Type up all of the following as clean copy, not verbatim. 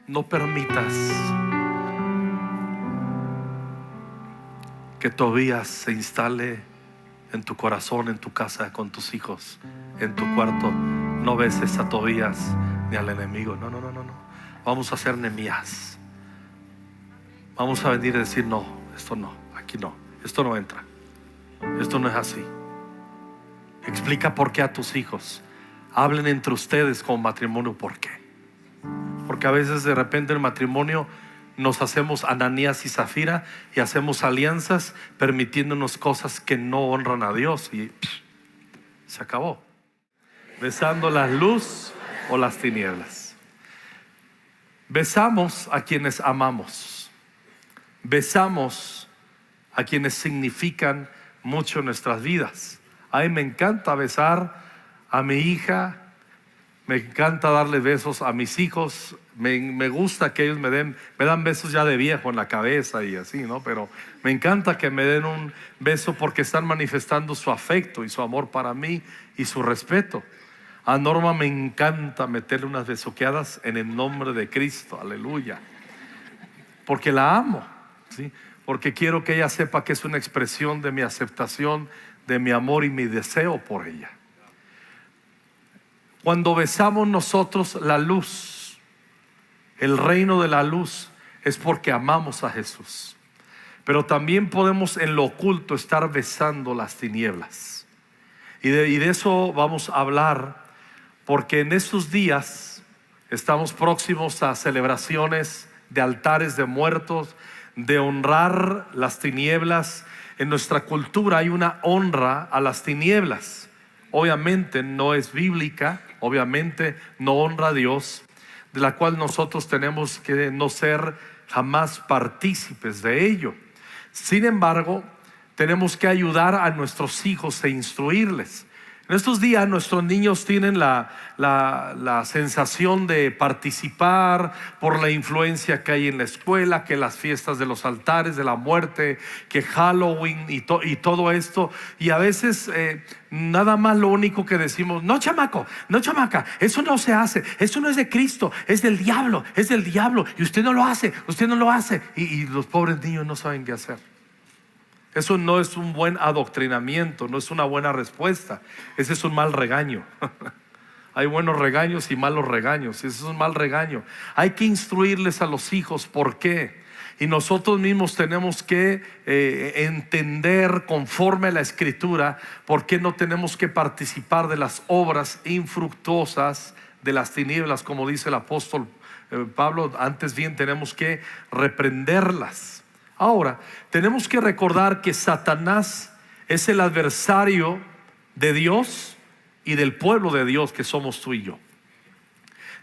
no permitas que Tobías se instale en tu corazón, en tu casa, con tus hijos, en tu cuarto. No beses a Tobías ni al enemigo. No. Vamos a hacer Nehemías. Vamos a venir y decir: no, esto no, aquí no, esto no entra, esto no es así. Explica por qué a tus hijos. Hablen entre ustedes como matrimonio. ¿Por qué? Porque a veces de repente en el matrimonio nos hacemos Ananías y Zafira y hacemos alianzas permitiéndonos cosas que no honran a Dios y se acabó. Besando la luz o las tinieblas. Besamos a quienes amamos. Besamos a quienes significan mucho en nuestras vidas. A mí me encanta besar a mi hija, me encanta darle besos a mis hijos. Me gusta que ellos me dan besos ya de viejo en la cabeza y así, ¿no? Pero me encanta que me den un beso porque están manifestando su afecto y su amor para mí y su respeto. A Norma me encanta meterle unas besoqueadas en el nombre de Cristo, aleluya, porque la amo, ¿sí? Porque quiero que ella sepa que es una expresión de mi aceptación, de mi amor y mi deseo por ella. Cuando besamos nosotros la luz, el reino de la luz, es porque amamos a Jesús. Pero también podemos en lo oculto estar besando las tinieblas. Y de eso vamos a hablar, porque en estos días estamos próximos a celebraciones de altares de muertos, de honrar las tinieblas. En nuestra cultura hay una honra a las tinieblas. Obviamente no es bíblica, obviamente no honra a Dios, de la cual nosotros tenemos que no ser jamás partícipes de ello. Sin embargo, tenemos que ayudar a nuestros hijos e instruirles. En estos días nuestros niños tienen la sensación de participar por la influencia que hay en la escuela, que las fiestas de los altares de la muerte, que Halloween y todo esto. Y a veces nada más lo único que decimos: no, chamaco, no, chamaca, eso no se hace, eso no es de Cristo, es del diablo, y usted no lo hace, y los pobres niños no saben qué hacer. Eso no es un buen adoctrinamiento, no es una buena respuesta. Ese es un mal regaño. Hay buenos regaños y malos regaños. Ese es un mal regaño. Hay que instruirles a los hijos por qué. Y nosotros mismos tenemos que entender conforme a la Escritura por qué no tenemos que participar de las obras infructuosas de las tinieblas, como dice el apóstol Pablo. Antes bien tenemos que reprenderlas. Ahora, tenemos que recordar que Satanás es el adversario de Dios y del pueblo de Dios que somos tú y yo.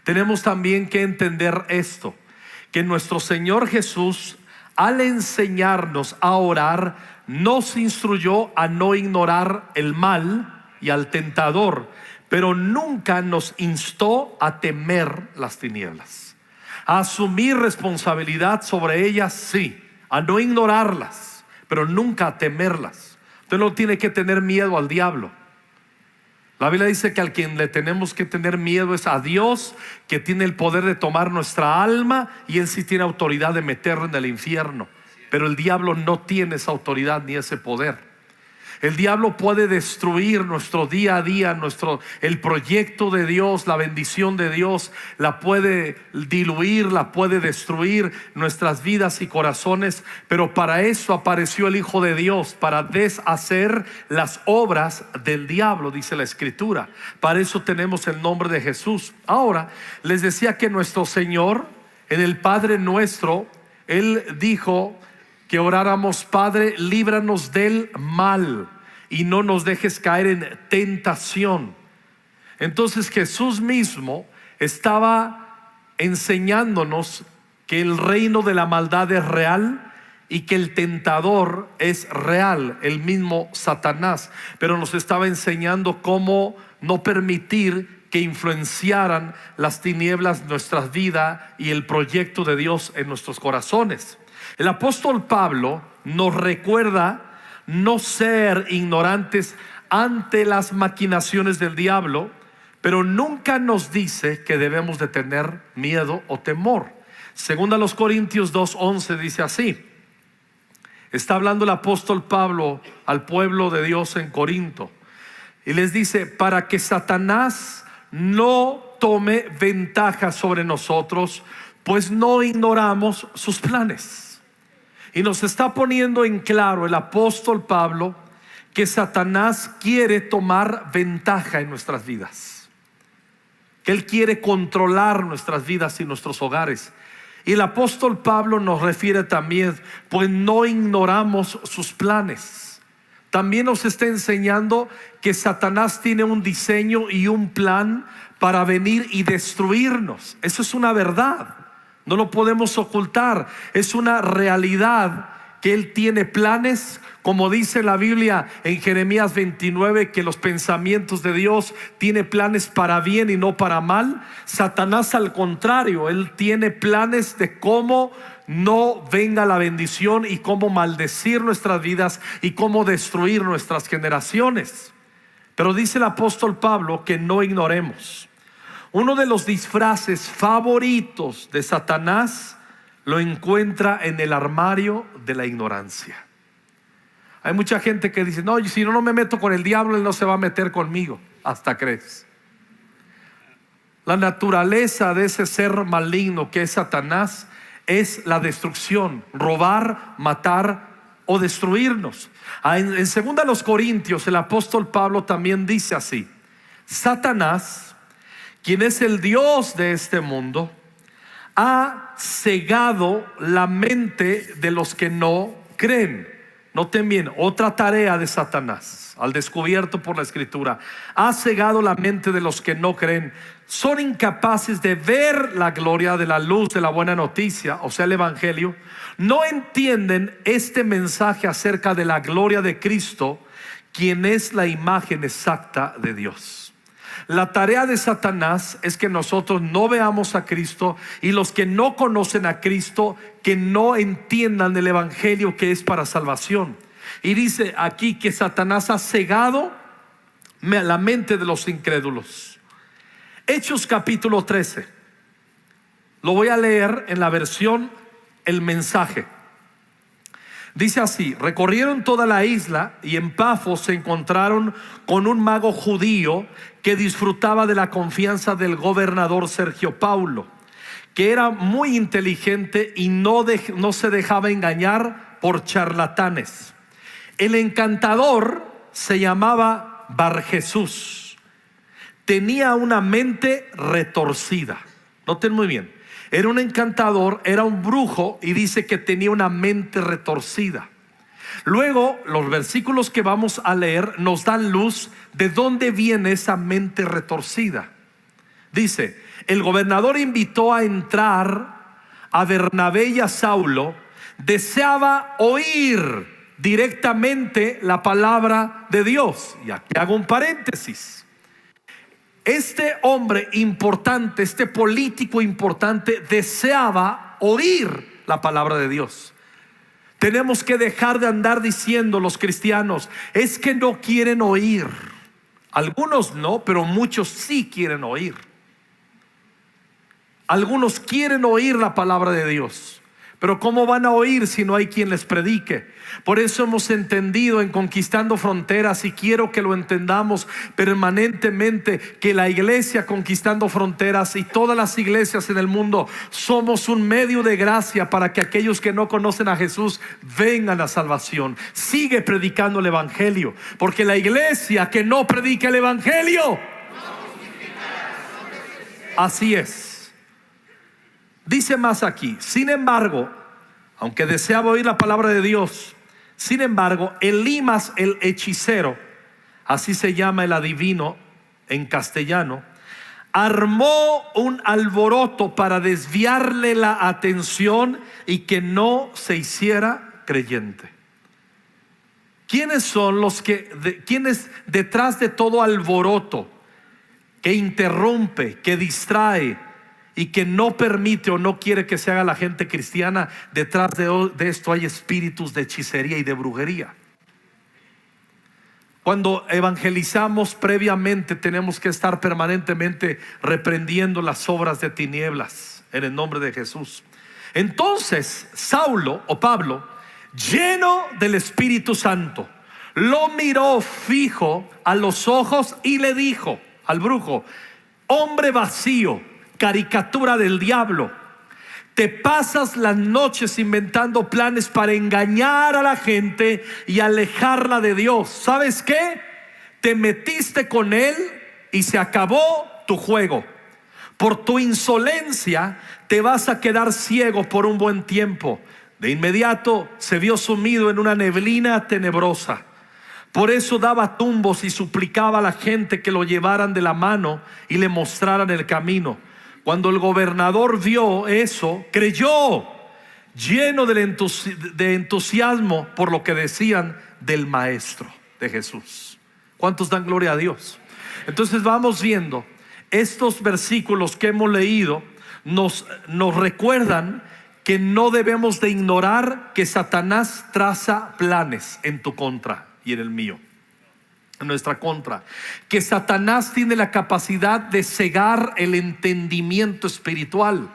Tenemos también que entender esto, que nuestro Señor Jesús, al enseñarnos a orar, nos instruyó a no ignorar el mal y al tentador, pero nunca nos instó a temer las tinieblas. A asumir responsabilidad sobre ellas, sí, a no ignorarlas, pero nunca a temerlas. Usted no tiene que tener miedo al diablo. La Biblia dice que al quien le tenemos que tener miedo es a Dios, que tiene el poder de tomar nuestra alma, y Él sí tiene autoridad de meterlo en el infierno. Pero el diablo no tiene esa autoridad ni ese poder. El diablo puede destruir nuestro día a día, el proyecto de Dios, la bendición de Dios, la puede diluir, la puede destruir nuestras vidas y corazones. Pero para eso apareció el Hijo de Dios, para deshacer las obras del diablo, dice la Escritura. Para eso tenemos el nombre de Jesús. Ahora, les decía que nuestro Señor, en el Padre Nuestro, Él dijo que oráramos: Padre, líbranos del mal y no nos dejes caer en tentación. Entonces Jesús mismo estaba enseñándonos que el reino de la maldad es real y que el tentador es real, el mismo Satanás. Pero nos estaba enseñando cómo no permitir que influenciaran las tinieblas nuestras vidas y el proyecto de Dios en nuestros corazones. El apóstol Pablo nos recuerda no ser ignorantes ante las maquinaciones del diablo, pero nunca nos dice que debemos de tener miedo o temor. Segunda a los Corintios 2:11 dice así. Está hablando el apóstol Pablo al pueblo de Dios en Corinto y les dice: para que Satanás no tome ventaja sobre nosotros, pues no ignoramos sus planes. Y nos está poniendo en claro el apóstol Pablo que Satanás quiere tomar ventaja en nuestras vidas, que él quiere controlar nuestras vidas y nuestros hogares. Y el apóstol Pablo nos refiere también: pues no ignoramos sus planes. También nos está enseñando que Satanás tiene un diseño y un plan para venir y destruirnos. Eso es una verdad, no lo podemos ocultar. Es una realidad que él tiene planes, como dice la Biblia en Jeremías 29, que los pensamientos de Dios tiene planes para bien y no para mal. Satanás, al contrario, él tiene planes de cómo no venga la bendición y cómo maldecir nuestras vidas y cómo destruir nuestras generaciones. Pero dice el apóstol Pablo que no ignoremos. Uno de los disfraces favoritos de Satanás lo encuentra en el armario de la ignorancia. Hay mucha gente que dice: no, si no me meto con el diablo, él no se va a meter conmigo. Hasta crees. La naturaleza de ese ser maligno que es Satanás es la destrucción, robar, matar o destruirnos. En 2 los Corintios el apóstol Pablo también dice así: Satanás, quien es el Dios de este mundo, ha cegado la mente de los que no creen. Noten bien, otra tarea de Satanás al descubierto por la Escritura: ha cegado la mente de los que no creen. Son incapaces de ver la gloria de la luz de la buena noticia, o sea, el Evangelio. No entienden este mensaje acerca de la gloria de Cristo, quien es la imagen exacta de Dios. La tarea de Satanás es que nosotros no veamos a Cristo, y los que no conocen a Cristo, que no entiendan el Evangelio que es para salvación. Y dice aquí que Satanás ha cegado la mente de los incrédulos. Hechos capítulo 13. Lo voy a leer en la versión El Mensaje. Dice así: recorrieron toda la isla y en Pafos se encontraron con un mago judío que disfrutaba de la confianza del gobernador Sergio Paulo, que era muy inteligente y no se dejaba engañar por charlatanes. El encantador se llamaba Barjesús. Tenía una mente retorcida. Noten muy bien. Era un encantador, era un brujo, y dice que tenía una mente retorcida. Luego, los versículos que vamos a leer nos dan luz de dónde viene esa mente retorcida. Dice: el gobernador invitó a entrar a Bernabé y a Saulo. Deseaba oír directamente la palabra de Dios. Y aquí hago un paréntesis. Este hombre importante, este político importante, deseaba oír la palabra de Dios. Tenemos que dejar de andar diciendo los cristianos: es que no quieren oír. Algunos no, pero muchos sí quieren oír. Algunos quieren oír la palabra de Dios, pero ¿cómo van a oír si no hay quien les predique? Por eso hemos entendido en Conquistando Fronteras, y quiero que lo entendamos permanentemente, que la iglesia Conquistando Fronteras y todas las iglesias en el mundo somos un medio de gracia para que aquellos que no conocen a Jesús vengan a salvación. Sigue predicando el Evangelio, porque la iglesia que no predica el Evangelio, así es. Dice más aquí: sin embargo, aunque deseaba oír la palabra de Dios, sin embargo, Elimas el hechicero, así se llama el adivino en castellano, armó un alboroto para desviarle la atención y que no se hiciera creyente. ¿Quiénes son quiénes detrás de todo alboroto que interrumpe, que distrae y que no permite o no quiere que se haga la gente cristiana? Detrás de esto hay espíritus de hechicería y de brujería. Cuando evangelizamos, previamente tenemos que estar permanentemente reprendiendo las obras de tinieblas en el nombre de Jesús. Entonces Saulo o Pablo, lleno del Espíritu Santo, lo miró fijo a los ojos y le dijo al brujo: hombre vacío, caricatura del diablo, te pasas las noches inventando planes para engañar a la gente y alejarla de Dios. ¿Sabes qué? Te metiste con él y se acabó tu juego. Por tu insolencia te vas a quedar ciego por un buen tiempo. De inmediato se vio sumido en una neblina tenebrosa. Por eso daba tumbos y suplicaba a la gente que lo llevaran de la mano y le mostraran el camino. Cuando el gobernador vio eso, creyó, lleno de entusiasmo por lo que decían del maestro de Jesús. ¿Cuántos dan gloria a Dios? Entonces vamos viendo estos versículos que hemos leído, nos recuerdan que no debemos de ignorar que Satanás traza planes en tu contra y en el mío, en nuestra contra. Que Satanás tiene la capacidad de cegar el entendimiento espiritual.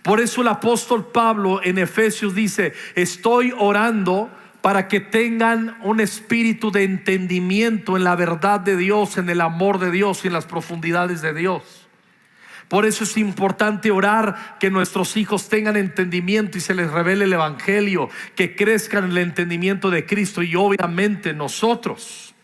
Por eso el apóstol Pablo en Efesios dice: estoy orando para que tengan un espíritu de entendimiento en la verdad de Dios, en el amor de Dios y en las profundidades de Dios. Por eso es importante orar que nuestros hijos tengan entendimiento y se les revele el evangelio, que crezcan en el entendimiento de Cristo y obviamente nosotros.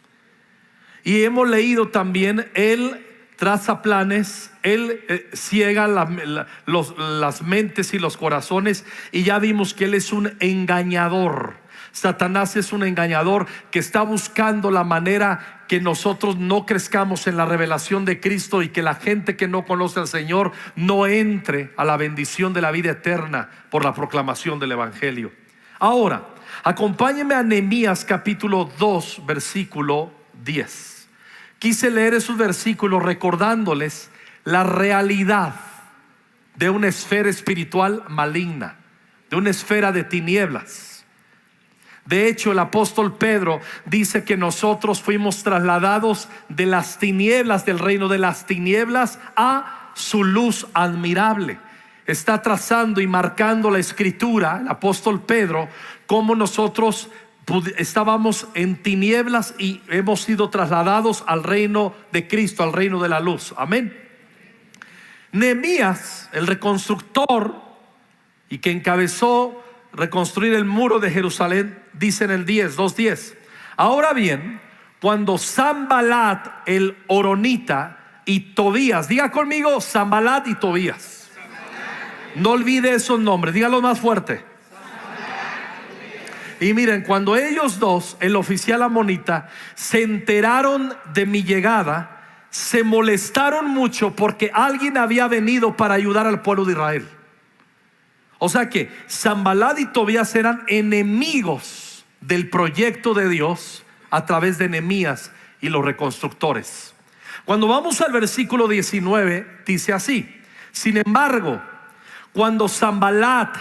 Y hemos leído también: Él traza planes, Él ciega las mentes y los corazones, y ya vimos que Él es un engañador. Satanás es un engañador que está buscando la manera que nosotros no crezcamos en la revelación de Cristo y que la gente que no conoce al Señor no entre a la bendición de la vida eterna por la proclamación del evangelio. Ahora, acompáñenme a Nehemías capítulo 2 versículo 10. Quise leer esos versículos recordándoles la realidad de una esfera espiritual maligna, de una esfera de tinieblas. De hecho, el apóstol Pedro dice que nosotros fuimos trasladados de las tinieblas, del reino de las tinieblas, a su luz admirable. Está trazando y marcando la escritura, el apóstol Pedro, cómo nosotros estábamos en tinieblas y hemos sido trasladados al reino de Cristo, al reino de la luz. Amén. Nehemías, el reconstructor y que encabezó reconstruir el muro de Jerusalén, dice en el 2:10: ahora bien, cuando Sanbalat el horonita y Tobías, diga conmigo Sanbalat y Tobías, no olvide esos nombres, dígalo más fuerte. Y miren, cuando ellos dos, el oficial amonita, se enteraron de mi llegada, se molestaron mucho porque alguien había venido para ayudar al pueblo de Israel. O sea que Sanbalat y Tobías eran enemigos del proyecto de Dios a través de Nehemías y los reconstructores. Cuando vamos al versículo 19, dice así: sin embargo, cuando Sanbalat,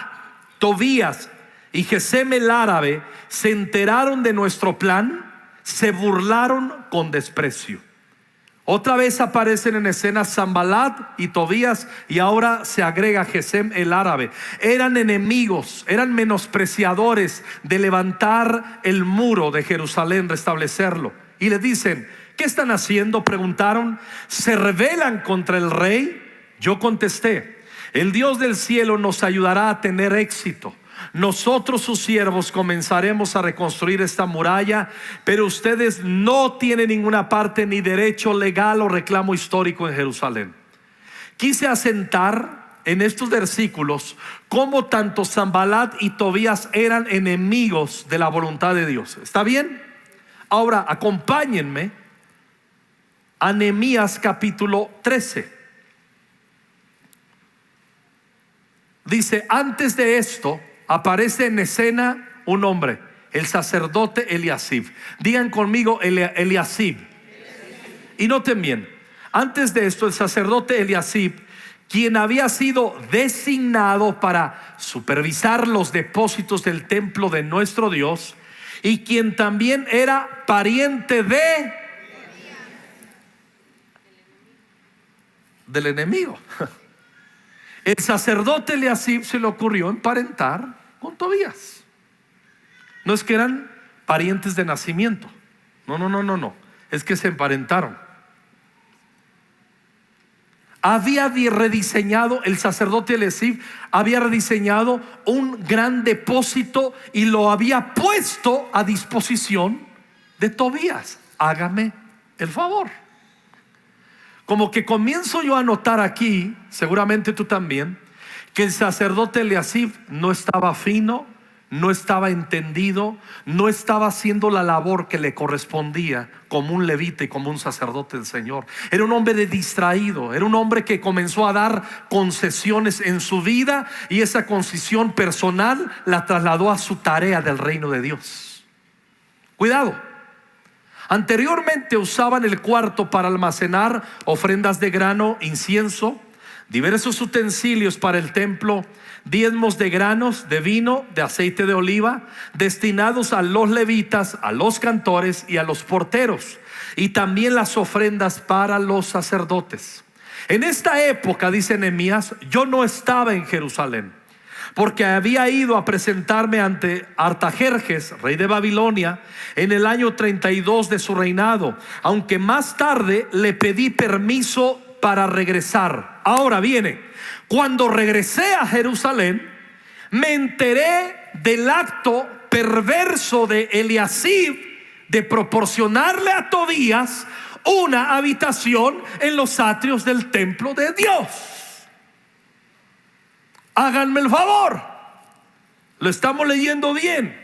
Tobías y Gesem el árabe se enteraron de nuestro plan, se burlaron con desprecio. Otra vez aparecen en escena Sanbalat y Tobías, y ahora se agrega Gesem el árabe. Eran enemigos, eran menospreciadores de levantar el muro de Jerusalén, restablecerlo. Y le dicen: ¿qué están haciendo?, preguntaron. ¿Se rebelan contra el rey? Yo contesté: el Dios del cielo nos ayudará a tener éxito. Nosotros, sus siervos, comenzaremos a reconstruir esta muralla, pero ustedes no tienen ninguna parte ni derecho legal o reclamo histórico en Jerusalén. Quise asentar en estos versículos cómo tanto Sanbalat y Tobías eran enemigos de la voluntad de Dios. ¿Está bien? Ahora acompáñenme a Nehemías capítulo 13. Dice: antes de esto aparece en escena un hombre, el sacerdote Eliasib. Digan conmigo Eliasib. Y noten bien, antes de esto el sacerdote Eliasib, quien había sido designado para supervisar los depósitos del templo de nuestro Dios, y quien también era pariente del enemigo. El sacerdote Eliasib se le ocurrió emparentar con Tobías. No es que eran parientes de nacimiento. No. Es que se emparentaron. Había rediseñado, el sacerdote Eliasib había rediseñado un gran depósito y lo había puesto a disposición de Tobías. Hágame el favor. Como que comienzo yo a notar aquí, seguramente tú también, que el sacerdote Eliasib no estaba fino, no estaba entendido, no estaba haciendo la labor que le correspondía como un levita y como un sacerdote del Señor. Era un hombre distraído, era un hombre que comenzó a dar concesiones en su vida y esa concesión personal la trasladó a su tarea del reino de Dios. Cuidado. Anteriormente usaban el cuarto para almacenar ofrendas de grano, incienso, diversos utensilios para el templo, diezmos de granos, de vino, de aceite de oliva, destinados a los levitas, a los cantores y a los porteros, y también las ofrendas para los sacerdotes. En esta época, dice Nehemías, yo no estaba en Jerusalén, porque había ido a presentarme ante Artajerjes, rey de Babilonia, en el año 32 de su reinado, aunque más tarde le pedí permiso para regresar. Ahora viene, cuando regresé a Jerusalén, me enteré del acto perverso de Eliasib de proporcionarle a Tobías una habitación en los atrios del templo de Dios. Háganme el favor, lo estamos leyendo bien.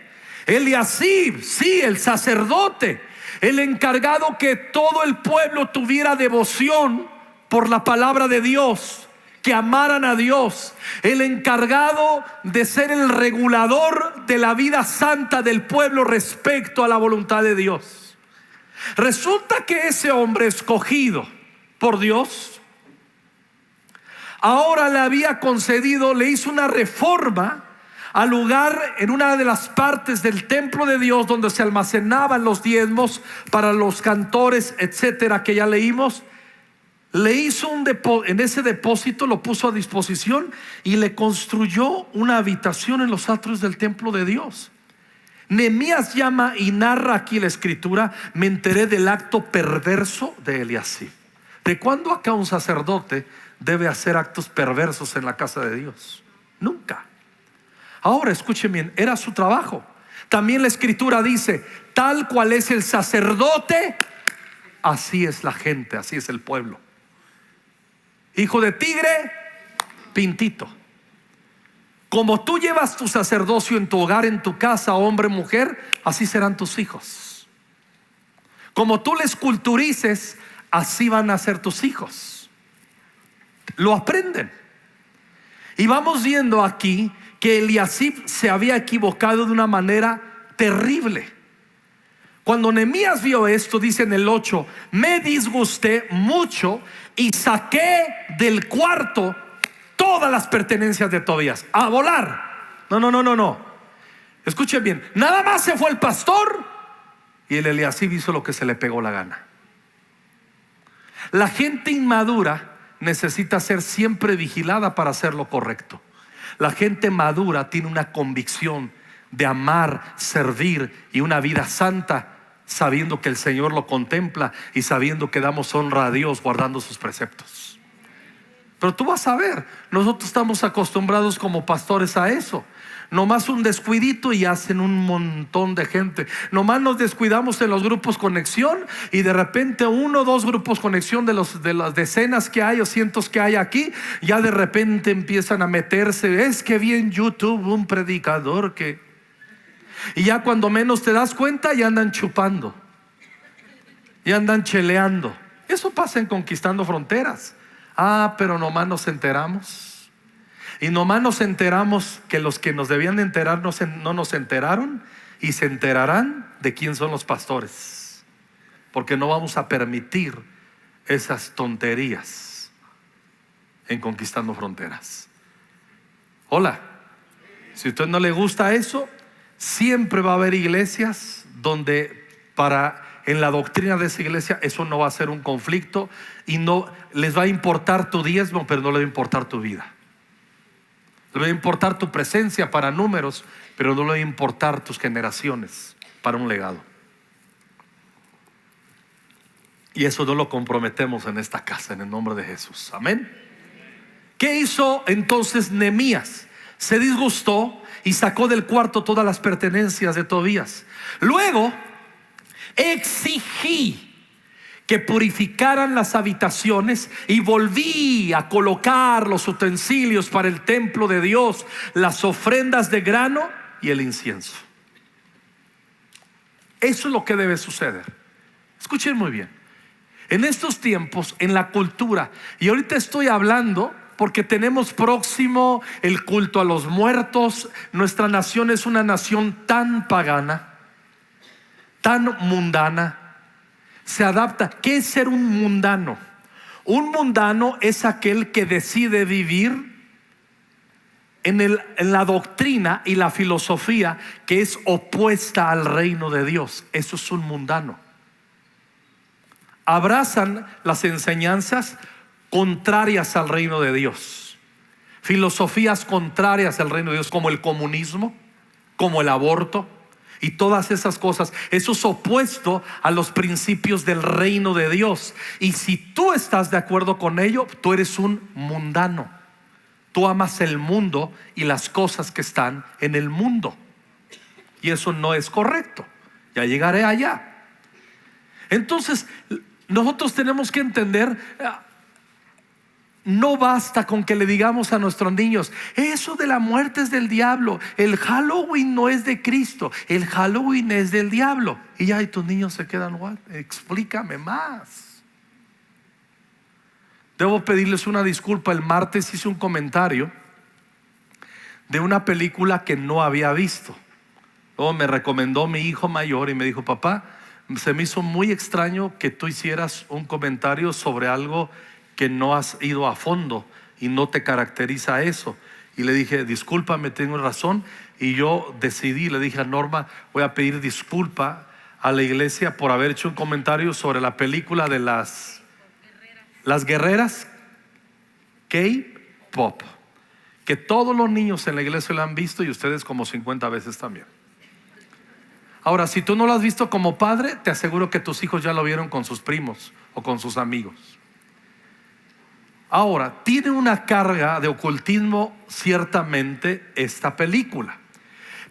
Eliasib, sí, el sacerdote, el encargado que todo el pueblo tuviera devoción por la palabra de Dios, que amaran a Dios, el encargado de ser el regulador de la vida santa del pueblo respecto a la voluntad de Dios. Resulta que ese hombre escogido por Dios ahora le había concedido, le hizo una reforma al lugar en una de las partes del templo de Dios donde se almacenaban los diezmos para los cantores, etcétera, que ya leímos. Le hizo en ese depósito, lo puso a disposición y le construyó una habitación en los atrios del templo de Dios. Nehemías llama y narra aquí la escritura: me enteré del acto perverso de Eliasib. ¿De cuándo acá un sacerdote debe hacer actos perversos en la casa de Dios? Nunca. Ahora escuchen bien, era su trabajo. También la escritura dice: tal cual es el sacerdote, así es la gente, así es el pueblo. Hijo de tigre, pintito. Como tú llevas tu sacerdocio en tu hogar, en tu casa, hombre, mujer, así serán tus hijos. Como tú les culturices, así van a ser tus hijos. Lo aprenden. Y vamos viendo aquí que Eliasib se había equivocado de una manera terrible. Cuando Nehemías vio esto, dice en el 8: me disgusté mucho y saqué del cuarto todas las pertenencias de Tobías. A volar. No. Escuchen bien, nada más se fue el pastor y el Eliasib hizo lo que se le pegó la gana. La gente inmadura necesita ser siempre vigilada para hacer lo correcto. La gente madura tiene una convicción de amar, servir y una vida santa, sabiendo que el Señor lo contempla y sabiendo que damos honra a Dios guardando sus preceptos. Pero tú vas a ver, nosotros estamos acostumbrados como pastores a eso. Nomás un descuidito y hacen un montón de gente. Nomás nos descuidamos en los grupos conexión y de repente 1 o 2 grupos conexión de las decenas que hay o cientos que hay aquí, ya de repente empiezan a meterse. Es que vi en YouTube un predicador que... Y ya cuando menos te das cuenta, ya andan chupando, ya andan cheleando. Eso pasa en Conquistando Fronteras. Pero nomás nos enteramos. Y nomás nos enteramos que los que nos debían de enterar no nos enteraron, y se enterarán de quién son los pastores, porque no vamos a permitir esas tonterías en Conquistando Fronteras. Hola, si a usted no le gusta eso, siempre va a haber iglesias donde en la doctrina de esa iglesia eso no va a ser un conflicto y no les va a importar tu diezmo, pero no le va a importar tu vida. Le va a importar tu presencia para números, pero no le va a importar tus generaciones para un legado. Y eso no lo comprometemos en esta casa, en el nombre de Jesús. Amén. ¿Qué hizo entonces Nehemías? Se disgustó y sacó del cuarto todas las pertenencias de Tobías. Luego exigí que purificaran las habitaciones y volví a colocar los utensilios para el templo de Dios, las ofrendas de grano y el incienso. Eso es lo que debe suceder. Escuchen muy bien. En estos tiempos, en la cultura, y ahorita estoy hablando porque tenemos próximo el culto a los muertos. Nuestra nación es una nación tan pagana, tan mundana. Se adapta. ¿Qué es ser un mundano? Un mundano es aquel que decide vivir en la doctrina y la filosofía que es opuesta al reino de Dios. Eso es un mundano. Abrazan las enseñanzas contrarias al reino de Dios, filosofías contrarias al reino de Dios, como el comunismo, como el aborto y todas esas cosas. Eso es opuesto a los principios del reino de Dios. Y si tú estás de acuerdo con ello, tú eres un mundano. Tú amas el mundo y las cosas que están en el mundo, y eso no es correcto. Ya llegaré allá. Entonces nosotros tenemos que entender, no basta con que le digamos a nuestros niños: eso de la muerte es del diablo, el Halloween no es de Cristo, el Halloween es del diablo. Y ya, y tus niños se quedan: "What? Explícame más". Debo pedirles una disculpa. El martes hice un comentario de una película que no había visto. Luego me recomendó mi hijo mayor y me dijo: "Papá, se me hizo muy extraño que tú hicieras un comentario sobre algo que no has ido a fondo y no te caracteriza eso". Y le dije: "Discúlpame, tengo razón". Y yo decidí, le dije a Norma: "Voy a pedir disculpa a la iglesia por haber hecho un comentario sobre la película de las guerreras K-pop, que todos los niños en la iglesia lo han visto, y ustedes como 50 veces también". Ahora, si tú no lo has visto como padre, te aseguro que tus hijos ya lo vieron con sus primos o con sus amigos. Ahora, tiene una carga de ocultismo ciertamente esta película,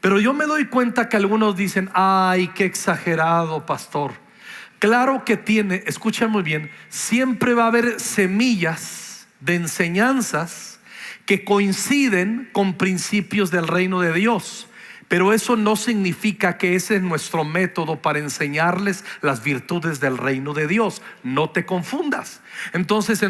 pero yo me doy cuenta que algunos dicen: "Ay, qué exagerado, pastor". Claro que tiene, escuchen muy bien, siempre va a haber semillas de enseñanzas que coinciden con principios del reino de Dios. Pero eso no significa que ese es nuestro método para enseñarles las virtudes del reino de Dios. No te confundas. Entonces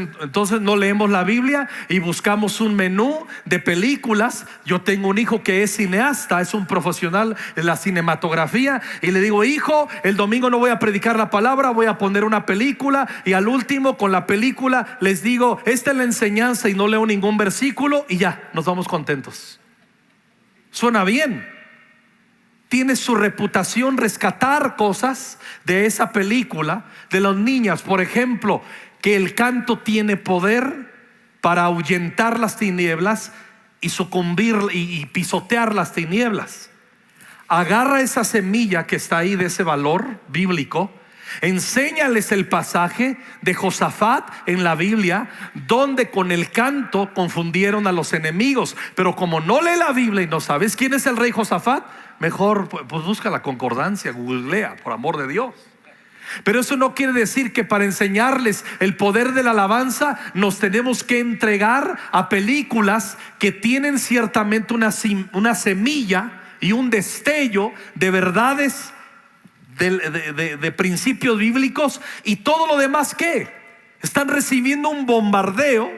no leemos la Biblia y buscamos un menú de películas. Yo tengo un hijo que es cineasta, es un profesional en la cinematografía, y le digo: "Hijo, el domingo no voy a predicar la palabra, voy a poner una película". Y al último, con la película, les digo: "Esta es la enseñanza", y no leo ningún versículo, y ya, nos vamos contentos. Suena bien. Tiene su reputación rescatar cosas de esa película, de las niñas. Por ejemplo, que el canto tiene poder para ahuyentar las tinieblas y sucumbir y pisotear las tinieblas. Agarra esa semilla que está ahí de ese valor bíblico, enséñales el pasaje de Josafat en la Biblia, donde con el canto confundieron a los enemigos. Pero como no lee la Biblia y no sabes quién es el rey Josafat, mejor pues busca la concordancia, googlea, por amor de Dios. Pero eso no quiere decir que para enseñarles el poder de la alabanza nos tenemos que entregar a películas que tienen ciertamente una semilla y un destello de verdades, de principios bíblicos, y todo lo demás que están recibiendo un bombardeo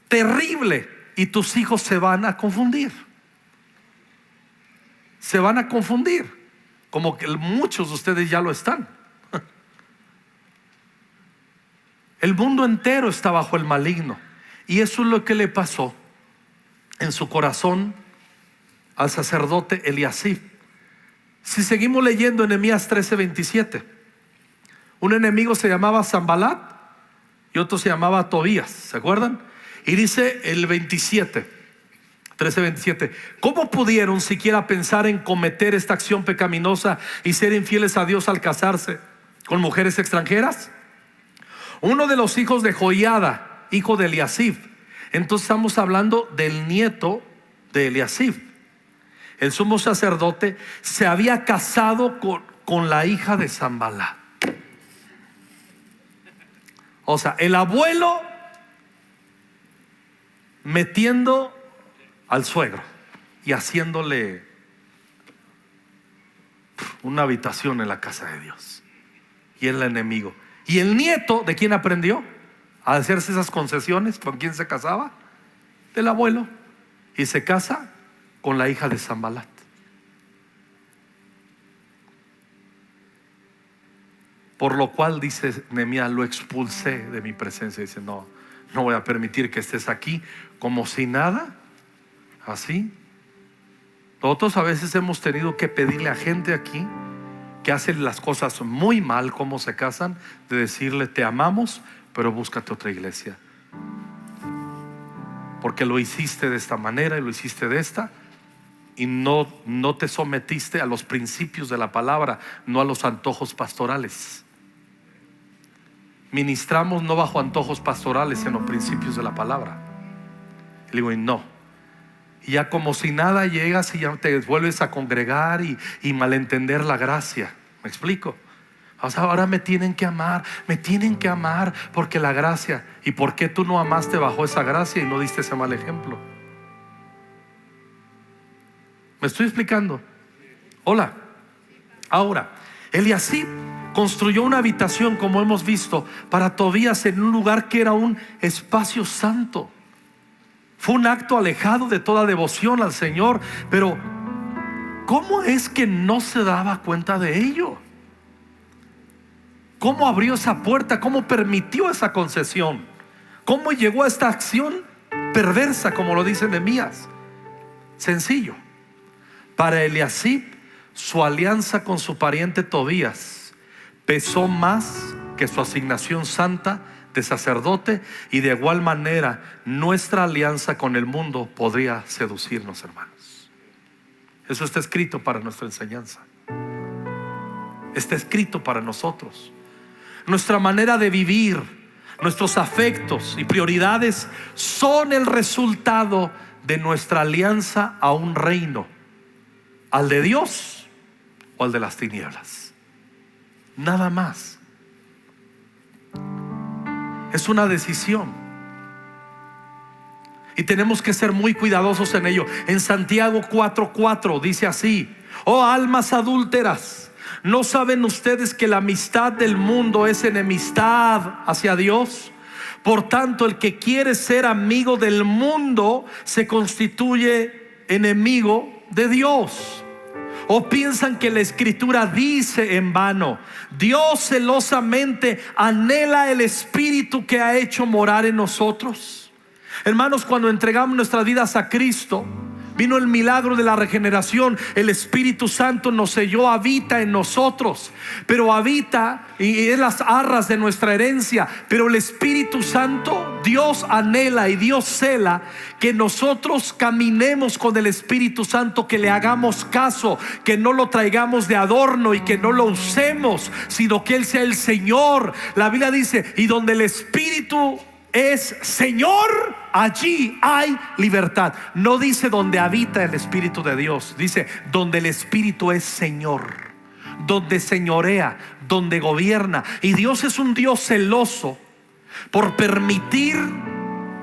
terrible, y tus hijos se van a confundir. Se van a confundir, como que muchos de ustedes ya lo están. El mundo entero está bajo el maligno, y eso es lo que le pasó en su corazón al sacerdote Eliasib. Si seguimos leyendo en Nehemías 13:27, un enemigo se llamaba Sanbalat y otro se llamaba Tobías, ¿se acuerdan? Y dice el 27: 13:27. ¿Cómo pudieron siquiera pensar en cometer esta acción pecaminosa y ser infieles a Dios al casarse con mujeres extranjeras? Uno de los hijos de Joiada, hijo de Eliasib. Entonces estamos hablando del nieto de Eliasib. El sumo sacerdote se había casado con la hija de Sanballat. O sea, el abuelo metiendo al suegro y haciéndole una habitación en la casa de Dios. Y el enemigo. ¿Y el nieto de quién aprendió a hacerse esas concesiones? ¿Con quién se casaba? Del abuelo. Y se casa con la hija de Sanballat. Por lo cual dice Nehemías, lo expulsé de mi presencia. Dice, no voy a permitir que estés aquí como si nada. Así. Nosotros a veces hemos tenido que pedirle a gente aquí que hacen las cosas muy mal, como se casan, de decirle, te amamos, pero búscate otra iglesia, porque lo hiciste de esta manera y lo hiciste de esta, y no te sometiste a los principios de la palabra, no a los antojos pastorales. Ministramos no bajo antojos pastorales, sino principios de la palabra. Y le digo, y no. Y ya como si nada llegas y ya te vuelves a congregar y malentender la gracia. ¿Me explico? O sea, ahora me tienen que amar porque la gracia. ¿Y por qué tú no amaste bajo esa gracia y no diste ese mal ejemplo? ¿Me estoy explicando? Hola. Ahora, Eliasib construyó una habitación, como hemos visto, para Tobías en un lugar que era un espacio santo. Fue un acto alejado de toda devoción al Señor. Pero ¿cómo es que no se daba cuenta de ello? ¿Cómo abrió esa puerta? ¿Cómo permitió esa concesión? ¿Cómo llegó a esta acción perversa, como lo dice Nehemías? Sencillo. Para Eliasib, su alianza con su pariente Tobías pesó más que su asignación santa de sacerdote, y de igual manera nuestra alianza con el mundo podría seducirnos, hermanos. Eso está escrito para nuestra enseñanza. Está escrito para nosotros. Nuestra manera de vivir, nuestros afectos y prioridades son el resultado de nuestra alianza a un reino, al de Dios o al de las tinieblas. Nada más. Es una decisión y tenemos que ser muy cuidadosos en ello. En Santiago 4:4 dice así: oh almas adúlteras, ¿no saben ustedes que la amistad del mundo es enemistad hacia Dios? Por tanto, el que quiere ser amigo del mundo se constituye enemigo de Dios. ¿O piensan que la Escritura dice en vano: Dios celosamente anhela el Espíritu que ha hecho morar en nosotros? Hermanos, cuando entregamos nuestras vidas a Cristo, vino el milagro de la regeneración. El Espíritu Santo nos selló, habita en nosotros. Pero habita y es las arras de nuestra herencia. Pero el Espíritu Santo, Dios anhela y Dios cela que nosotros caminemos con el Espíritu Santo, que le hagamos caso, que no lo traigamos de adorno y que no lo usemos, sino que Él sea el Señor. La Biblia dice: y donde el Espíritu es Señor, allí hay libertad. No dice donde habita el Espíritu de Dios, dice donde el Espíritu es Señor, donde señorea, donde gobierna. Y Dios es un Dios celoso por permitir,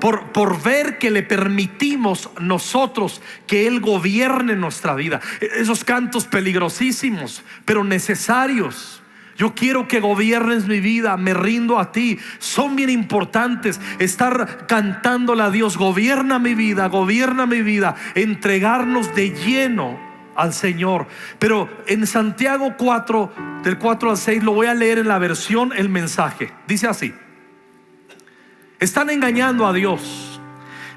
por ver que le permitimos nosotros que Él gobierne nuestra vida. Esos cantos peligrosísimos, pero necesarios. Yo quiero que gobiernes mi vida, me rindo a ti. Son bien importantes. Estar cantándole a Dios: gobierna mi vida, entregarnos de lleno al Señor. Pero en Santiago 4, del 4 al 6, lo voy a leer en la versión El Mensaje. Dice así: están engañando a Dios.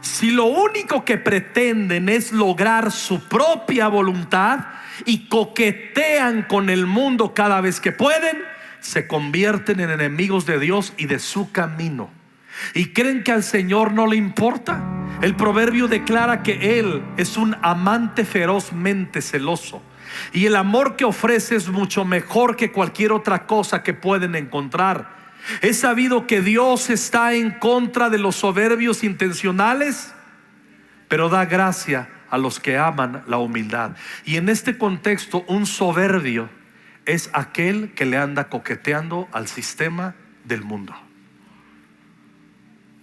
Si lo único que pretenden es lograr su propia voluntad y coquetean con el mundo cada vez que pueden, se convierten en enemigos de Dios y de su camino. y creen que al Señor no le importa. El proverbio declara que Él es un amante ferozmente celoso, y el amor que ofrece es mucho mejor que cualquier otra cosa que pueden encontrar. Es sabido que Dios está en contra de los soberbios intencionales, pero da gracia a los que aman la humildad. Y en este contexto, un soberbio es aquel que le anda coqueteando al sistema del mundo.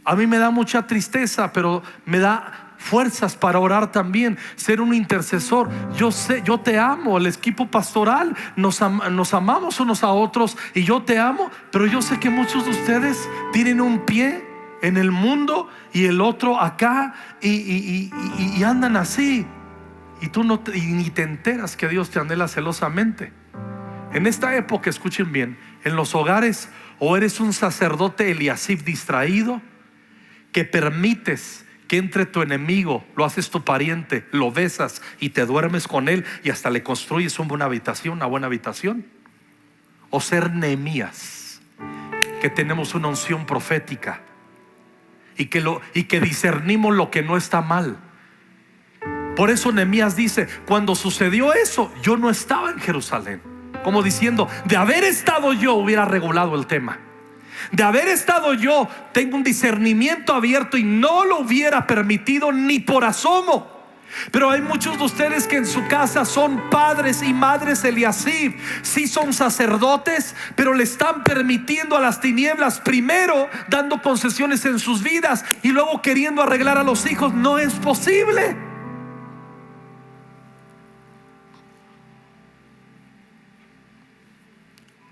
A mí me da mucha tristeza, pero me da fuerzas para orar también, ser un intercesor. Yo sé, yo te amo, el equipo pastoral nos amamos unos a otros, y yo te amo, pero yo sé que muchos de ustedes tienen un pie en el mundo y el otro acá, y andan así, y tú ni te enteras que Dios te anhela celosamente. En esta época, escuchen bien, en los hogares, o eres un sacerdote Eliasib distraído, que permites que entre tu enemigo, lo haces tu pariente, lo besas y te duermes con él, y hasta le construyes una buena habitación. O ser Nehemías, que tenemos una unción profética y que discernimos lo que no está mal. Por eso Nehemías dice: cuando sucedió eso, yo no estaba en Jerusalén. Como diciendo, de haber estado yo, hubiera regulado el tema. De haber estado yo, tengo un discernimiento abierto y no lo hubiera permitido ni por asomo. Pero hay muchos de ustedes que en su casa son padres y madres Eliasib, sí son sacerdotes, pero le están permitiendo a las tinieblas, primero dando concesiones en sus vidas y luego queriendo arreglar a los hijos. No es posible.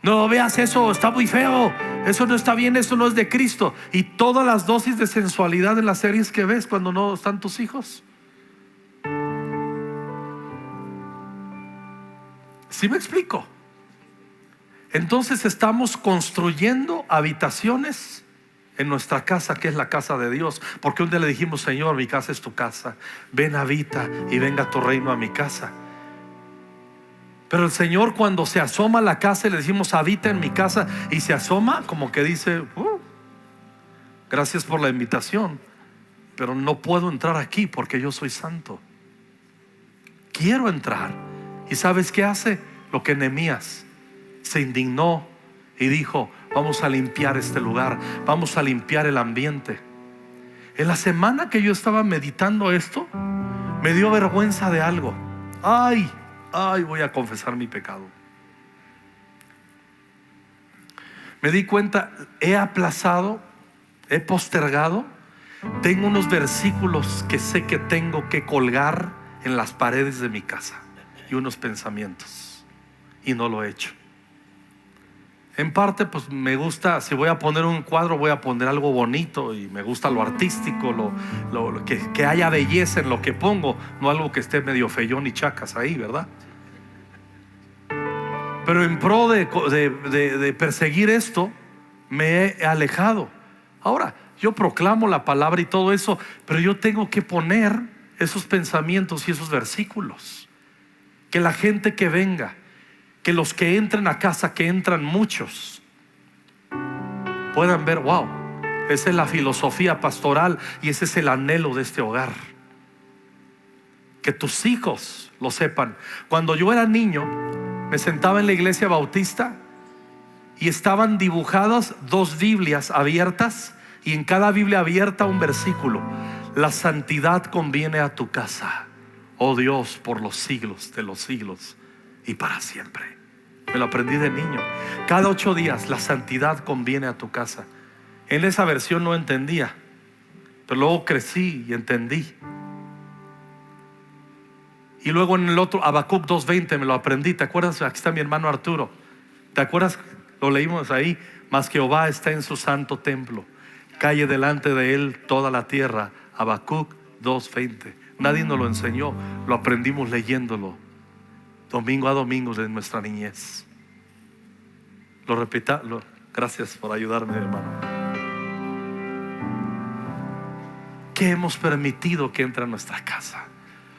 No veas eso, está muy feo, eso no está bien, eso no es de Cristo. Y todas las dosis de sensualidad en las series que ves cuando no están tus hijos. ¿Sí me explico? Entonces estamos construyendo habitaciones en nuestra casa, que es la casa de Dios. Porque un día le dijimos: Señor, mi casa es tu casa, ven, habita y venga tu reino a mi casa. Pero el Señor, cuando se asoma a la casa y le decimos: habita en mi casa, y se asoma como que dice: gracias por la invitación, pero no puedo entrar aquí porque yo soy santo. Quiero entrar. ¿Y sabes qué hace? Lo que Nehemías se indignó y dijo: vamos a limpiar este lugar, vamos a limpiar el ambiente. En la semana que yo estaba meditando esto, me dio vergüenza de algo. Ay, voy a confesar mi pecado. Me di cuenta, he aplazado, he postergado. Tengo unos versículos que sé que tengo que colgar en las paredes de mi casa, y unos pensamientos, y no lo he hecho. En parte, pues me gusta, si voy a poner un cuadro, voy a poner algo bonito, y me gusta lo artístico, que haya belleza en lo que pongo, no algo que esté medio feyón y chacas ahí, ¿verdad? Pero en pro de perseguir esto, me he alejado. Ahora, yo proclamo la palabra y todo eso, pero yo tengo que poner esos pensamientos y esos versículos. Que la gente que venga, que los que entren a casa, que entran muchos, puedan ver: wow, esa es la filosofía pastoral y ese es el anhelo de este hogar. Que tus hijos lo sepan. Cuando yo era niño, me sentaba en la iglesia bautista y estaban dibujadas 2 Biblias abiertas, y en cada Biblia abierta un versículo: la santidad conviene a tu casa, oh Dios, por los siglos de los siglos y para siempre. Me lo aprendí de niño. Cada 8 días, la santidad conviene a tu casa. En esa versión no entendía, pero luego crecí y entendí. Y luego en el otro, Habacuc 2:20, me lo aprendí. ¿Te acuerdas? Aquí está mi hermano Arturo. ¿Te acuerdas? Lo leímos ahí. Mas Jehová está en su santo templo, calle delante de él toda la tierra. Habacuc 2:20. Nadie nos lo enseñó, lo aprendimos leyéndolo domingo a domingo de nuestra niñez. Lo repita. Gracias por ayudarme, hermano. ¿Qué hemos permitido que entre a nuestra casa?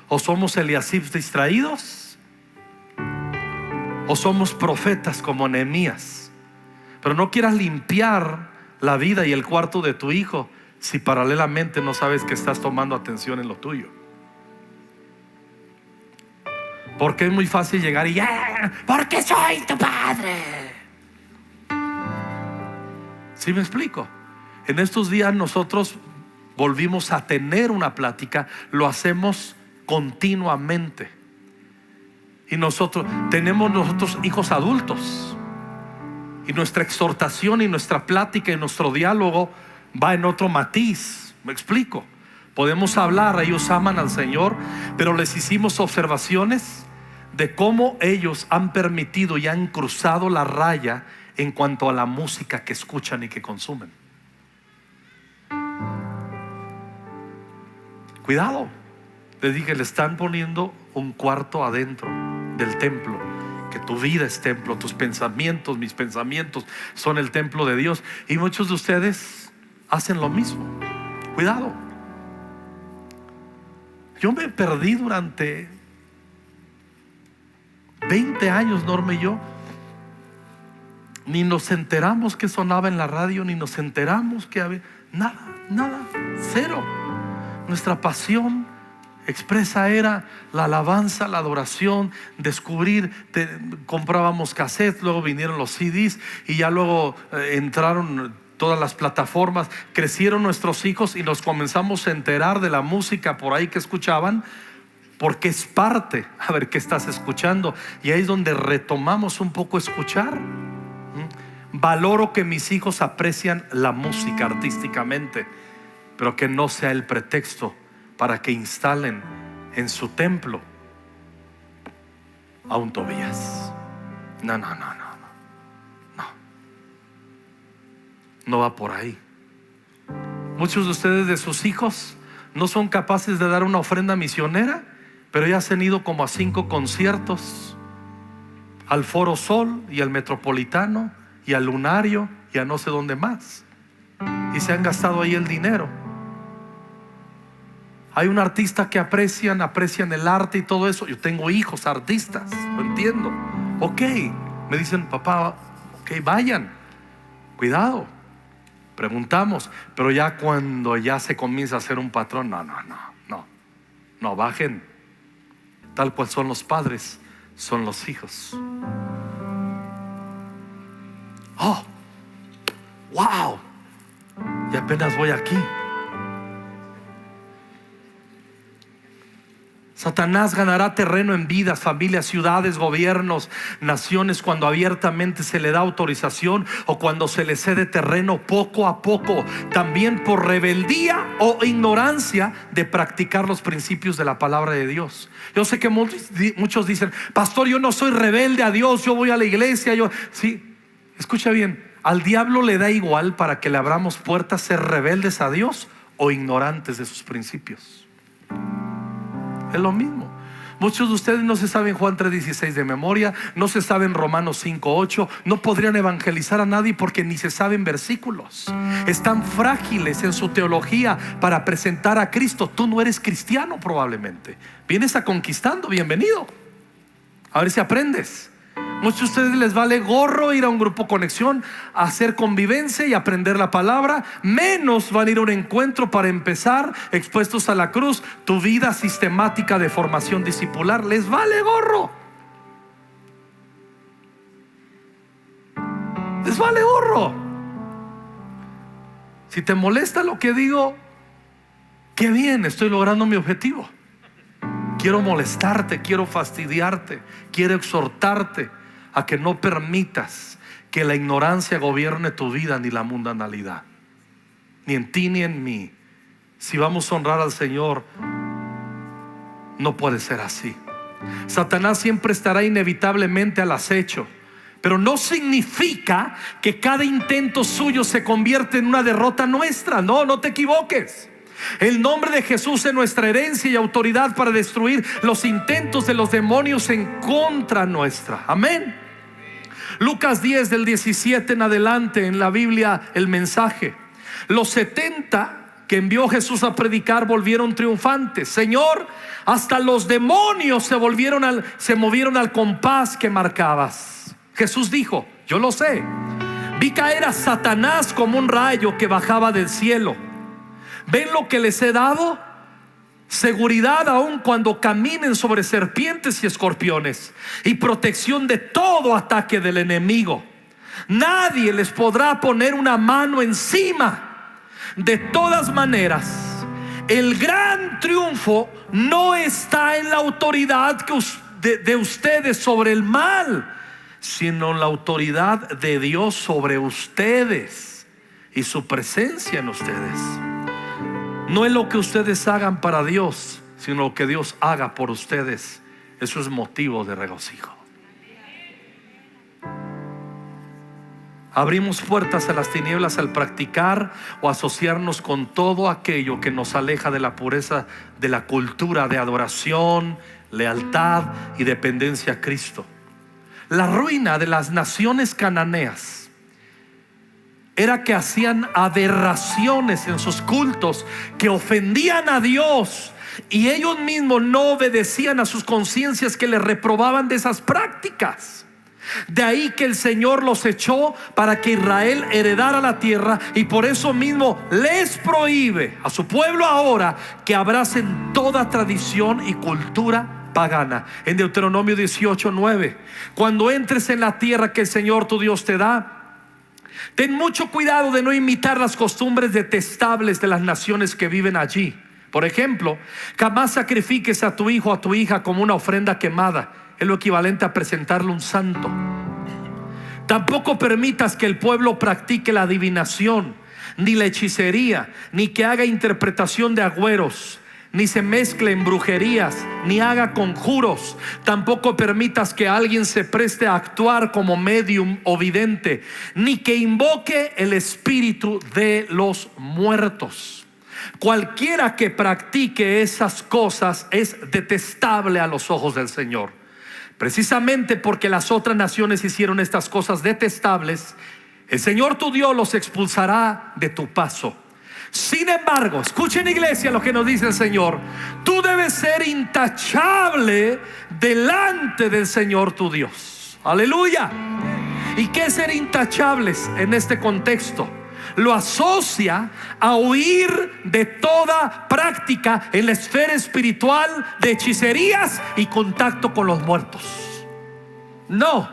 ¿O somos Eliasib distraídos? ¿O somos profetas como Nehemías? Pero no quieras limpiar la vida y el cuarto de tu hijo si paralelamente no sabes que estás tomando atención en lo tuyo? Porque es muy fácil llegar y porque soy tu padre. ¿Sí me explico? En estos días nosotros volvimos a tener una plática, lo hacemos continuamente. Y nosotros tenemos hijos adultos, y nuestra exhortación y nuestra plática y nuestro diálogo va en otro matiz. ¿Me explico? Podemos hablar, ellos aman al Señor, pero les hicimos observaciones de cómo ellos han permitido y han cruzado la raya en cuanto a la música que escuchan y que consumen. Cuidado, les dije, le están poniendo un cuarto adentro del templo, que tu vida es templo, tus pensamientos, mis pensamientos son el templo de Dios, y muchos de ustedes hacen lo mismo. Cuidado. Yo me perdí durante 20 años, Norma y yo. Ni nos enteramos que sonaba en la radio, ni nos enteramos que había nada, cero. Nuestra pasión expresa era la alabanza, la adoración, descubrir. Comprábamos cassettes, luego vinieron los CDs y ya luego entraron todas las plataformas. Crecieron nuestros hijos y nos comenzamos a enterar de la música por ahí que escuchaban, porque es parte. A ver, ¿qué estás escuchando? Y ahí es donde retomamos un poco escuchar. Valoro que mis hijos aprecian la música artísticamente, pero que no sea el pretexto para que instalen en su templo a un Tobías. No va por ahí. Muchos de ustedes, de sus hijos, no son capaces de dar una ofrenda misionera, pero ya se han ido como a 5 conciertos, al Foro Sol y al Metropolitano y al Lunario y a no sé dónde más, y se han gastado ahí el dinero. Hay un artista que aprecian el arte y todo eso. Yo tengo hijos artistas, lo entiendo. Ok, me dicen, papá, ok, vayan, cuidado. Preguntamos, pero ya cuando ya se comienza a hacer un patrón, no, bajen. Tal cual son los padres, son los hijos. Oh, wow, y apenas voy aquí. Satanás ganará terreno en vidas, familias, ciudades, gobiernos, naciones, cuando abiertamente se le da autorización o cuando se le cede terreno poco a poco, también por rebeldía o ignorancia de practicar los principios de la palabra de Dios. Yo sé que muchos dicen, pastor, yo no soy rebelde a Dios, yo voy a la iglesia. Sí, escucha bien, al diablo le da igual para que le abramos puertas ser rebeldes a Dios o ignorantes de sus principios. Es lo mismo. Muchos de ustedes no se saben Juan 3:16 de memoria, no se saben Romanos 5:8, no podrían evangelizar a nadie porque ni se saben versículos. Están frágiles en su teología para presentar a Cristo. Tú no eres cristiano probablemente. Vienes a conquistando, bienvenido. A ver si aprendes. Muchos de ustedes les vale gorro ir a un grupo conexión, a hacer convivencia y aprender la palabra. Menos van a ir a un encuentro para empezar, expuestos a la cruz, tu vida sistemática de formación discipular. Les vale gorro. Les vale gorro. Si te molesta lo que digo, qué bien, estoy logrando mi objetivo. Quiero molestarte, quiero fastidiarte, quiero exhortarte a que no permitas que la ignorancia gobierne tu vida, ni la mundanalidad, ni en ti ni en mí. Si vamos a honrar al Señor, no puede ser así. Satanás siempre estará inevitablemente al acecho, pero no significa que cada intento suyo se convierte en una derrota nuestra. No te equivoques. El nombre de Jesús es nuestra herencia y autoridad para destruir los intentos de los demonios en contra nuestra. Amén. Lucas 10 del 17 en adelante en la Biblia, el mensaje. Los 70 que envió Jesús a predicar volvieron triunfantes. Señor, hasta los demonios se movieron al compás que marcabas. Jesús dijo, yo lo sé. Vi caer a Satanás como un rayo que bajaba del cielo. ¿Ven lo que les he dado? Seguridad aun cuando caminen sobre serpientes y escorpiones, y protección de todo ataque del enemigo. Nadie les podrá poner una mano encima. De todas maneras, el gran triunfo no está en la autoridad de ustedes sobre el mal, sino en la autoridad de Dios sobre ustedes y su presencia en ustedes. No es lo que ustedes hagan para Dios, sino lo que Dios haga por ustedes. Eso es motivo de regocijo. Abrimos puertas a las tinieblas al practicar o asociarnos con todo aquello que nos aleja de la pureza de la cultura de adoración, lealtad y dependencia a Cristo. La ruina de las naciones cananeas era que hacían aberraciones en sus cultos que ofendían a Dios, y ellos mismos no obedecían a sus conciencias que les reprobaban de esas prácticas. De ahí que el Señor los echó para que Israel heredara la tierra, y por eso mismo les prohíbe a su pueblo ahora que abracen toda tradición y cultura pagana. En Deuteronomio 18:9: cuando entres en la tierra que el Señor tu Dios te da, ten mucho cuidado de no imitar las costumbres detestables de las naciones que viven allí. Por ejemplo, jamás sacrifiques a tu hijo o a tu hija como una ofrenda quemada. Es lo equivalente a presentarle un santo. Tampoco permitas que el pueblo practique la adivinación, ni la hechicería, ni que haga interpretación de agüeros, ni se mezcle en brujerías, ni haga conjuros. Tampoco permitas que alguien se preste a actuar como medium o vidente, ni que invoque el espíritu de los muertos. Cualquiera que practique esas cosas es detestable a los ojos del Señor. Precisamente porque las otras naciones hicieron estas cosas detestables, el Señor tu Dios los expulsará de tu paso. Sin embargo, escuchen, iglesia, lo que nos dice el Señor: tú debes ser intachable delante del Señor tu Dios. Aleluya. ¿Y qué es ser intachables en este contexto? Lo asocia a huir de toda práctica en la esfera espiritual de hechicerías y contacto con los muertos. No.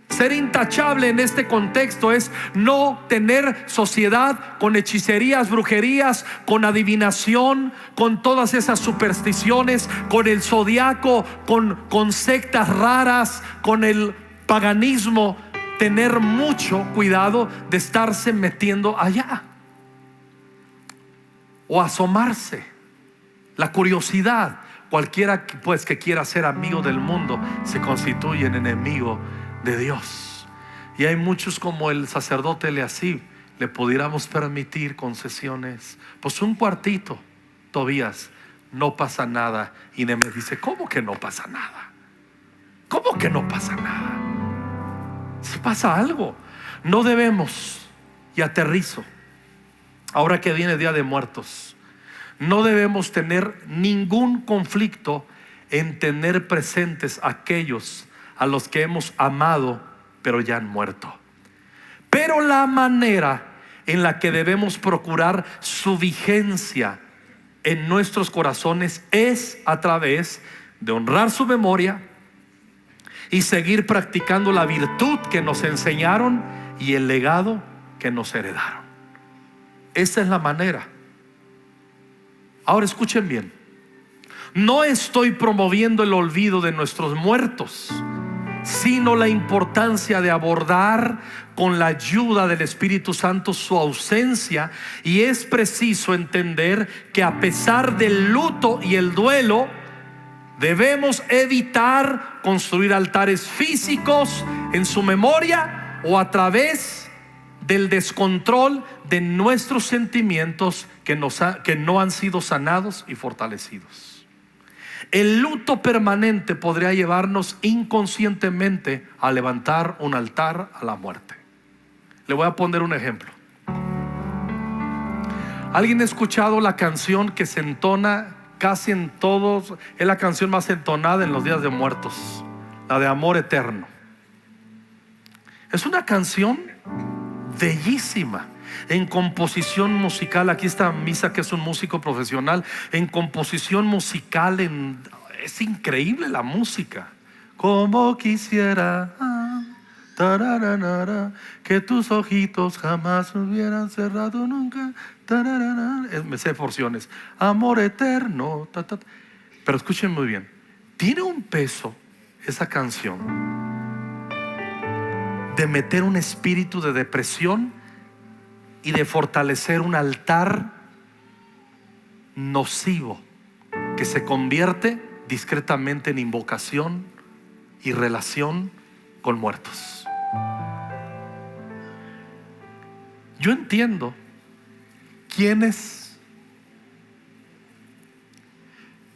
Ser intachable en este contexto es no tener sociedad con hechicerías, brujerías, con adivinación, con todas esas supersticiones, con el zodiaco, con sectas raras, con el paganismo. Tener mucho cuidado de estarse metiendo allá o asomarse. La curiosidad. Cualquiera pues que quiera ser amigo del mundo se constituye en enemigo de Dios. Y hay muchos, como el sacerdote Eliasib, le pudiéramos permitir concesiones. Pues un cuartito, Tobías, no pasa nada. Y Nehemías dice: ¿cómo que no pasa nada? ¿Cómo que no pasa nada? Si pasa algo. No debemos, y aterrizo, ahora que viene Día de Muertos, no debemos tener ningún conflicto en tener presentes a aquellos a los que hemos amado pero ya han muerto. Pero la manera en la que debemos procurar su vigencia en nuestros corazones es a través de honrar su memoria y seguir practicando la virtud que nos enseñaron y el legado que nos heredaron. Esa es la manera. Ahora escuchen bien: no estoy promoviendo el olvido de nuestros muertos, sino la importancia de abordar con la ayuda del Espíritu Santo su ausencia. Y es preciso entender que a pesar del luto y el duelo, debemos evitar construir altares físicos en su memoria o a través del descontrol de nuestros sentimientos que no han sido sanados y fortalecidos. El luto permanente podría llevarnos inconscientemente a levantar un altar a la muerte. Le voy a poner un ejemplo. ¿Alguien ha escuchado la canción que se entona casi en todos? Es la canción más entonada en los días de muertos, la de Amor Eterno. Es una canción bellísima. En composición musical, aquí está Misa, que es un músico profesional. En composición musical, es increíble la música. Como quisiera tararara, que tus ojitos jamás hubieran cerrado nunca. Tararara. Me sé porciones. Amor eterno. Pero escuchen muy bien. Tiene un peso esa canción de meter un espíritu de depresión y de fortalecer un altar nocivo que se convierte discretamente en invocación y relación con muertos. Yo entiendo quienes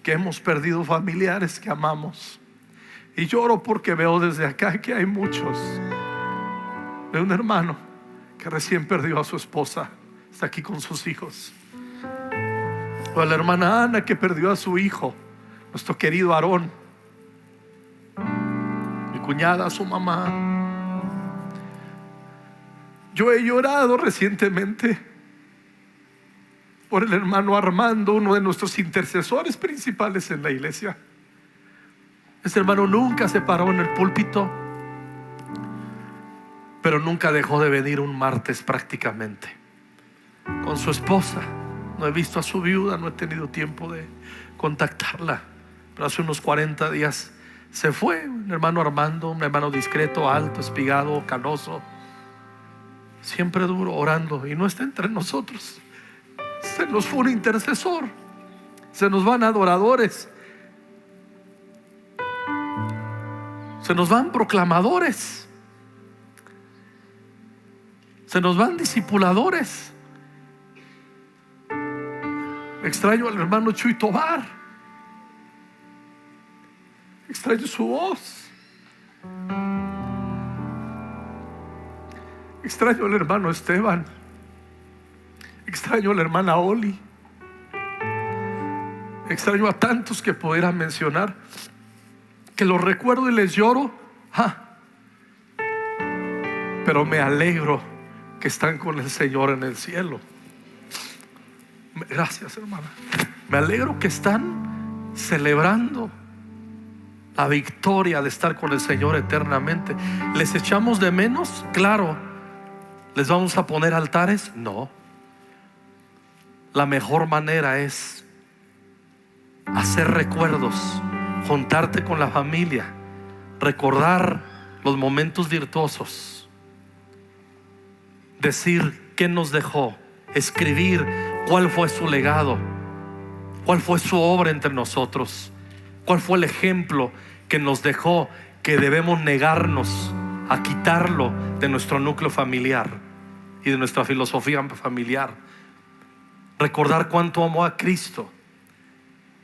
que hemos perdido familiares que amamos, y lloro porque veo desde acá que hay muchos. De un hermano que recién perdió a su esposa, está aquí con sus hijos. O a la hermana Ana que perdió a su hijo, nuestro querido Aarón. Mi cuñada, su mamá. Yo he llorado recientemente por el hermano Armando, uno de nuestros intercesores principales en la iglesia. Ese hermano nunca se paró en el púlpito, pero nunca dejó de venir un martes prácticamente con su esposa. No he visto a su viuda, no he tenido tiempo de contactarla, pero hace unos 40 días se fue. Un hermano Armando, un hermano discreto, alto, espigado, canoso, siempre duro, orando, y no está entre nosotros. Se nos fue un intercesor, se nos van adoradores, se nos van proclamadores, se nos van discipuladores. Extraño al hermano Chuy Tobar, extraño su voz, extraño al hermano Esteban, extraño a la hermana Oli, extraño a tantos que pudiera mencionar, que los recuerdo y les lloro, pero me alegro que están con el Señor en el cielo. Gracias, hermana. Me alegro que están celebrando la victoria de estar con el Señor eternamente. ¿Les echamos de menos? Claro. ¿Les vamos a poner altares? No. La mejor manera es hacer recuerdos, juntarte con la familia, recordar los momentos virtuosos, decir qué nos dejó, escribir cuál fue su legado, cuál fue su obra entre nosotros, cuál fue el ejemplo que nos dejó, que debemos negarnos a quitarlo de nuestro núcleo familiar y de nuestra filosofía familiar. Recordar cuánto amó a Cristo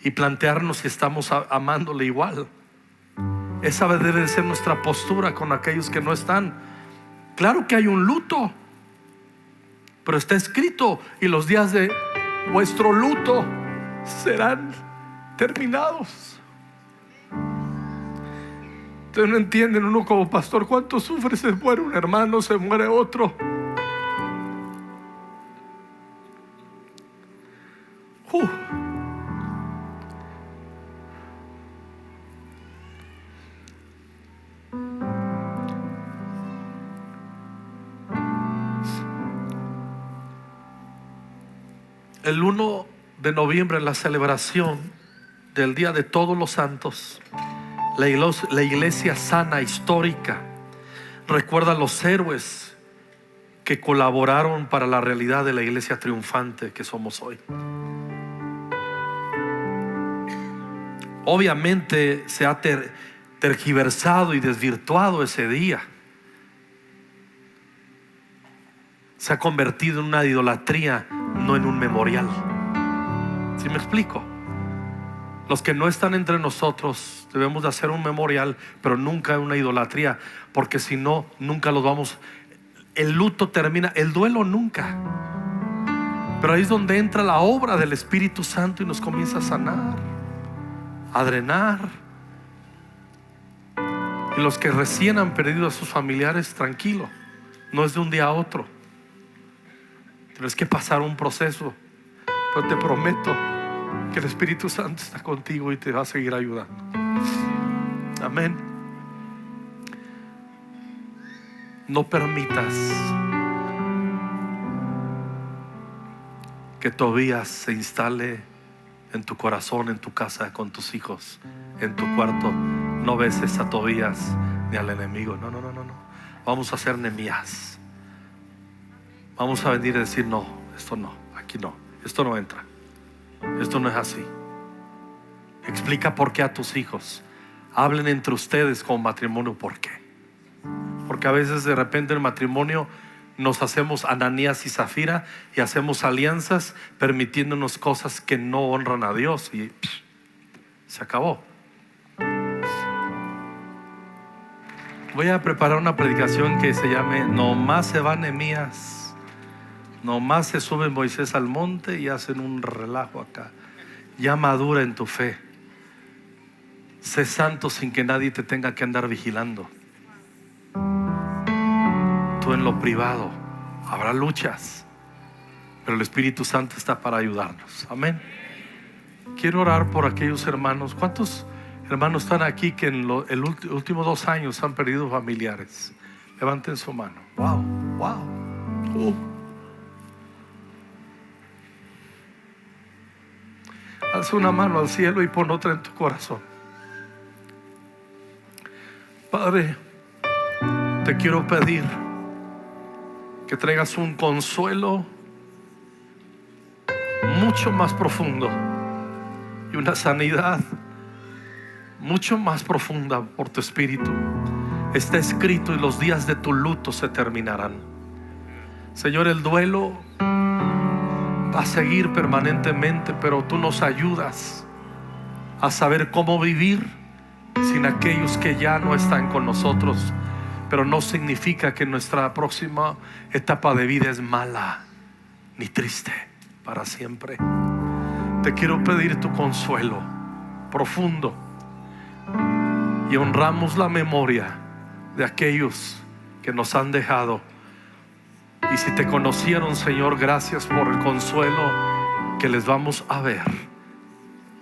y plantearnos si estamos amándole igual. Esa debe de ser nuestra postura con aquellos que no están. Claro que hay un luto, pero está escrito: y los días de vuestro luto serán terminados. Ustedes no entienden, uno como pastor, cuánto sufre. Se muere un hermano, se muere otro. El 1 de noviembre, en la celebración del Día de Todos los Santos, la iglesia sana, histórica, recuerda a los héroes que colaboraron para la realidad de la iglesia triunfante que somos hoy. Obviamente se ha tergiversado y desvirtuado ese día. Se ha convertido en una idolatría, no en un memorial. ¿Sí me explico? Los que no están entre nosotros debemos de hacer un memorial, pero nunca una idolatría, porque si no, nunca los vamos. El luto termina, el duelo nunca. Pero ahí es donde entra la obra del Espíritu Santo y nos comienza a sanar, a drenar. Y los que recién han perdido a sus familiares, tranquilo, no es de un día a otro. Tienes que pasar un proceso, pero te prometo que el Espíritu Santo está contigo y te va a seguir ayudando. Amén. No permitas que Tobías se instale en tu corazón, en tu casa, con tus hijos, en tu cuarto. No beses a Tobías ni al enemigo. No. Vamos a hacer Nehemías. Vamos a venir y decir: no, esto no, aquí no, esto no entra, esto no es así. Explica por qué a tus hijos. Hablen entre ustedes como matrimonio. ¿Por qué? Porque a veces de repente en el matrimonio nos hacemos Ananías y Zafira y hacemos alianzas permitiéndonos cosas que no honran a Dios y se acabó. Voy a preparar una predicación que se llame "Nomás se va Nehemías, nomás se sube Moisés al monte y hacen un relajo acá". Ya madura en tu fe. Sé santo sin que nadie te tenga que andar vigilando. Tú en lo privado. Habrá luchas, pero el Espíritu Santo está para ayudarnos. Amén. Quiero orar por aquellos hermanos. ¿Cuántos hermanos están aquí que en los últimos 2 años han perdido familiares? Levanten su mano. Wow. Haz una mano al cielo y pon otra en tu corazón. Padre, te quiero pedir que traigas un consuelo mucho más profundo y una sanidad mucho más profunda por tu Espíritu. Está escrito: y los días de tu luto se terminarán. Señor, el duelo va a seguir permanentemente, pero tú nos ayudas a saber cómo vivir sin aquellos que ya no están con nosotros. Pero no significa que nuestra próxima etapa de vida es mala ni triste para siempre. Te quiero pedir tu consuelo profundo, y honramos la memoria de aquellos que nos han dejado. Y si te conocieron, Señor, gracias por el consuelo que les vamos a ver.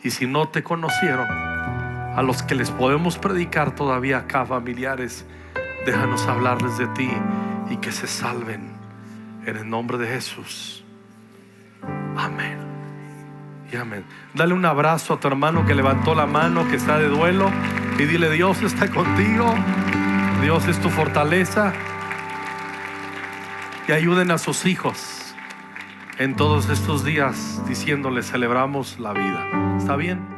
Y si no te conocieron, a los que les podemos predicar todavía acá, familiares, déjanos hablarles de ti y que se salven en el nombre de Jesús. Amén y amén. Dale un abrazo a tu hermano que levantó la mano, que está de duelo, y dile: Dios está contigo, Dios es tu fortaleza. Y ayuden a sus hijos en todos estos días diciéndoles: celebramos la vida. ¿Está bien?